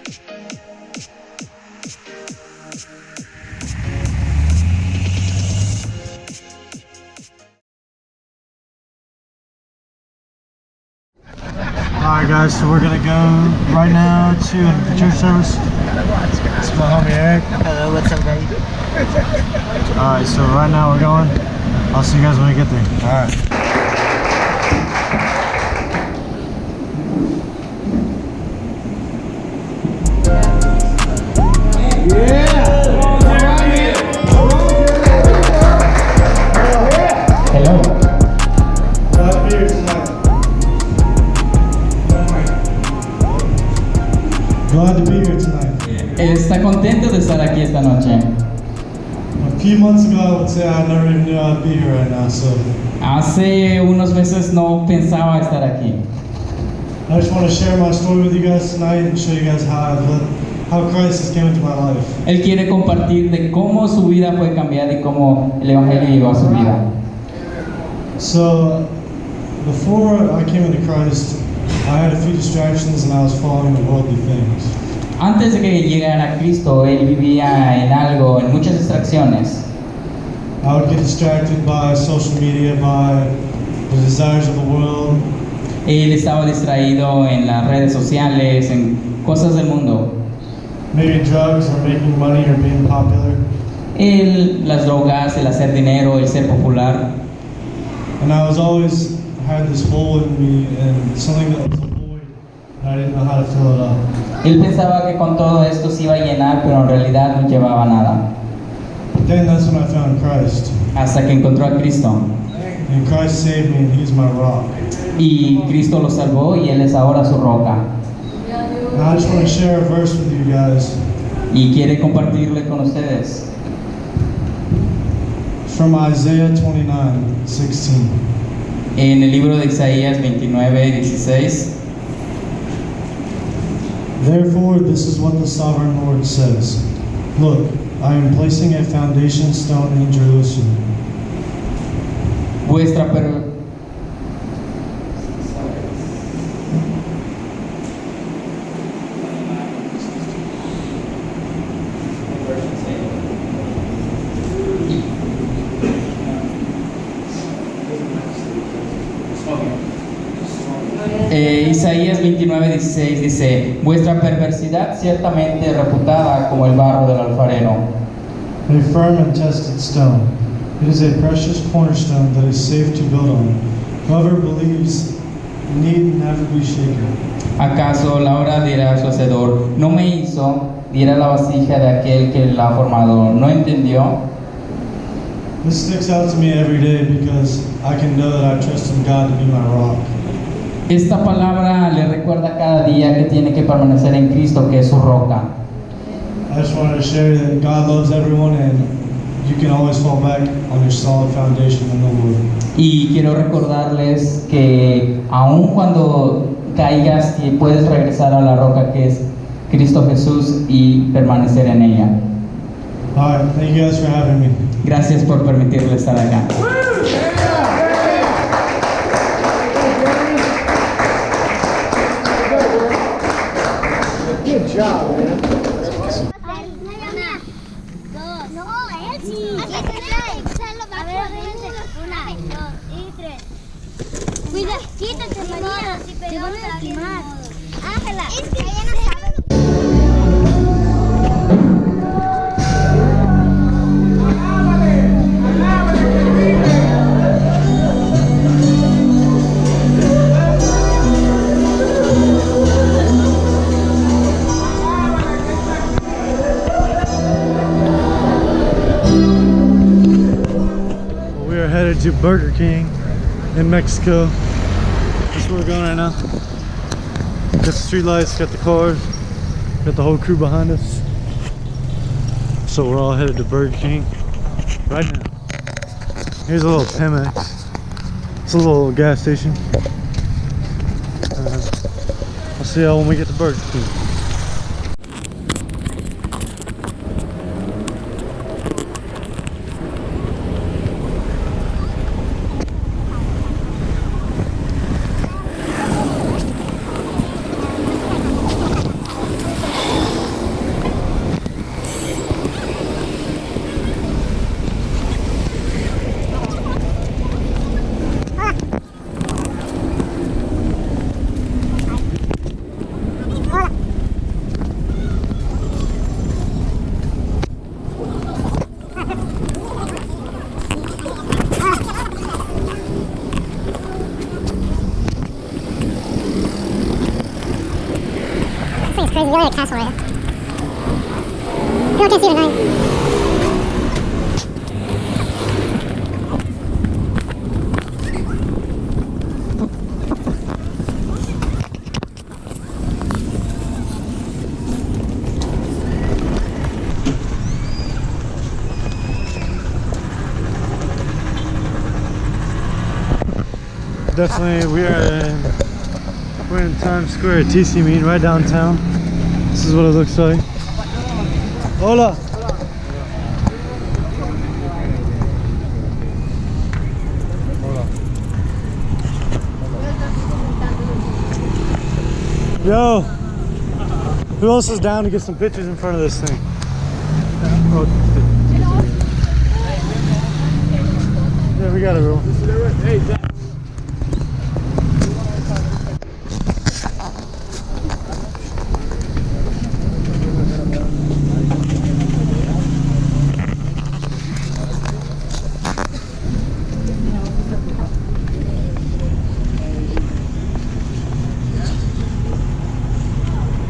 Alright guys, so we're gonna go right now to the church service. This is my homie Eric. Hello, what's up guys? Alright, so right now we're going. I'll see you guys when we get there. Alright. Glad to be here tonight. Está contento de estar aquí esta noche. A few months ago, I would say I never even knew I'd be here right now. So Hace unos meses no pensaba estar aquí. I just want to share my story with you guys tonight and show you guys how Christ has came into my life. Él quiere compartir de cómo su vida fue cambiada y cómo el evangelio llegó a su vida. So before I came into Christ, I had a few distractions and I was following the worldly things. Antes de que llegara a Cristo, él vivía en algo, en muchas distracciones. I would get distracted by social media, by the desires of the world. Él estaba distraído en las redes sociales, en cosas del mundo. Maybe drugs or making money or being popular. Las drogas, el hacer dinero, el ser popular. And I was always had this hole in me and something that was a void and I didn't know how to fill it up. Él pensaba que con todo esto se iba a llenar, pero en realidad no llevaba nada. But then that's when I found Christ. Hasta que encontró a Cristo. And Christ saved me and He's my rock. Y Cristo lo salvó y Él es ahora su roca. And I just want to share a verse with you guys. Y quiere compartirle con ustedes. It's from Isaiah 29:16. En el libro de Isaías 29:16. Therefore, this is what the sovereign Lord says. Look, I am placing a foundation stone in Jerusalem. Vuestra Isaías 29:16 dice: vuestra perversidad ciertamente es reputada como el barro del alfarero. A firm and tested stone. It is a precious cornerstone that is safe to build on. Whoever believes need never be shaken. ¿Acaso la obra dirá a su hacedor, no me hizo? Dirá la vasija de aquel que la ha formado, ¿no entendió? This sticks out to me every day because I can know that I trust in God to be my rock. Esta palabra le recuerda cada día que tiene que permanecer en Cristo, que es su roca. I just wanted to share that God loves everyone and you can always fall back on your solid foundation in the Lord. Y quiero recordarles que aun cuando caigas, puedes regresar a la roca que es Cristo Jesús y permanecer en ella. All right, thank you guys for having me. Gracias por permitirle estar acá. Good job, man. Cuida, quítate, María, te van a lastimar. Ángela, es que ella no sabe. We are headed to Burger King in Mexico. That's where we're going right now. Got the street lights, got the cars, got the whole crew behind us. So we're all headed to Burger King right now. Here's a little Pemex. It's a little gas station. I'll see y'all when we get to Burger King. crazy. You're like a castle, right? People can't see the nine. Definitely, we're in Times Square at TC Meet right downtown. This is what it looks like. Hola. Yo, who else is down to get some pictures in front of this thing? Yeah, we got it, bro. Hey,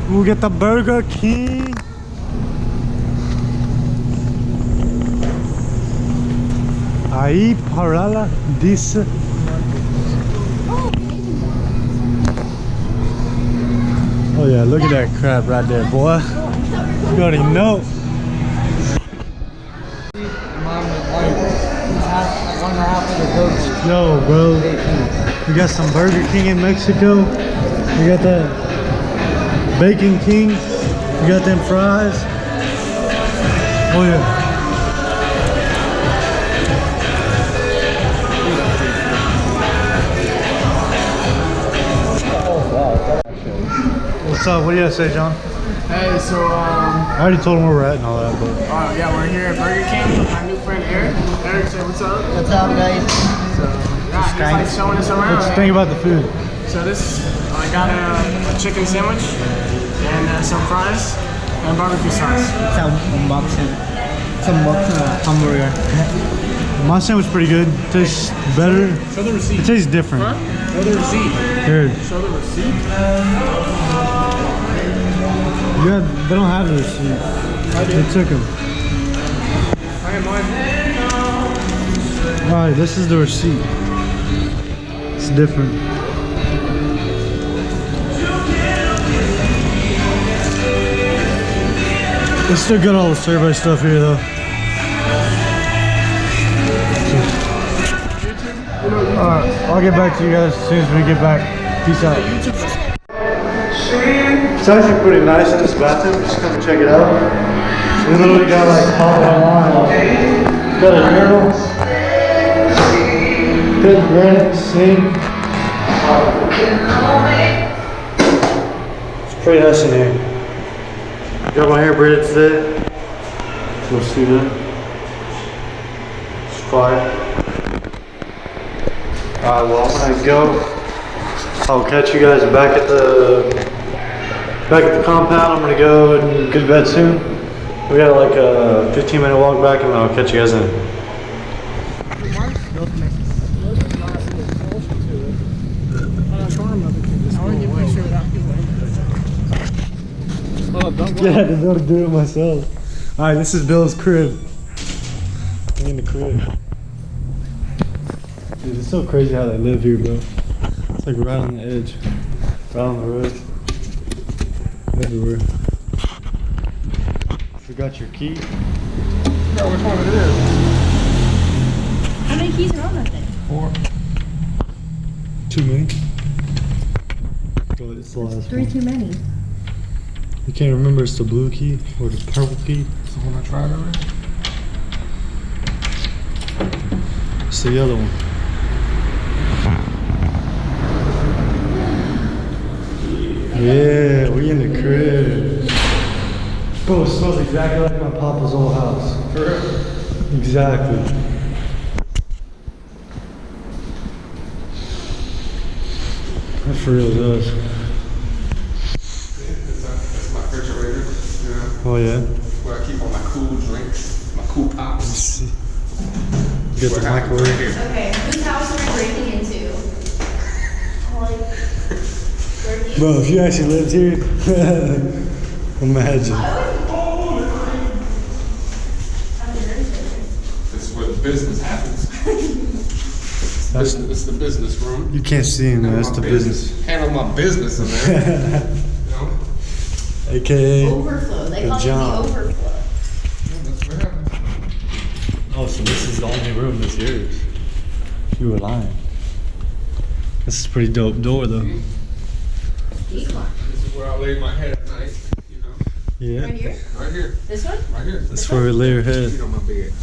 we'll get the Burger King. Ahí parala dice. Oh yeah, look at that crap right there, boy. You already know. Yo, bro, we got some Burger King in Mexico. We got that Bacon King, you got them fries. Oh yeah. What's up? What do you have to say, John? Hey, so I already told him where we're at and all that, but yeah, we're here at Burger King with my new friend Eric. Eric, say what's up? What's up, guys? So yeah, he's like showing us around. what you think about the food? So this, I got a chicken sandwich and some fries and barbecue sauce. It's a unboxing. It's a hamburger. My sandwich pretty good. Tastes better. Show the receipt. It tastes different. Huh? Show the receipt. Here. Show the receipt. Yeah, they don't have the receipt. They took them. I have mine. Alright, this is the receipt. It's different. They still got all the survey stuff here though. Alright, I'll get back to you guys as soon as we get back. Peace out. It's actually pretty nice in this bathroom. Just come and check it out. We literally got like hot wine. Got a urinal. Good granite sink. It's pretty nice in here. Got my hair braided today. You'll see that. It's fire. Alright, well I'm gonna go. I'll catch you guys back at the compound. I'm gonna go and get to bed soon. We got like a 15-minute walk back and then I'll catch you guys in. Yeah, I didn't know to do it myself. Alright, this is Bill's crib. I'm in the crib. Dude, it's so crazy how they live here, bro. It's like right on the edge. Right on the road. Everywhere. Forgot your key? Yeah, which one it is? How many keys are on that thing? 4. Too many. But it's the last 3 one. too many. You can't remember it's the blue key or the purple key. It's the one I tried already. It's the other one. Yeah, we in the crib. Bro, it smells exactly like my papa's old house. For real? Exactly. That for real does. That's my refrigerator, you know, Oh yeah. where I keep all my cool drinks, my cool pops. Get the microwave. Okay, whose house are we breaking into? Bro, if you actually lived here, Imagine. This is where the business happens. It's the business room. You can't see him, man. That's the business. Handle my business in there. You know? AKA Overflow. They the call it John. the overflow. That's what happens. Oh, so this is the only room that's yours. You were lying. This is a pretty dope door, though. Decline. This is where I lay my head at night. You know? Yeah. Right here? Right here. This one? Right here. That's where we lay your head. Feet on my bed.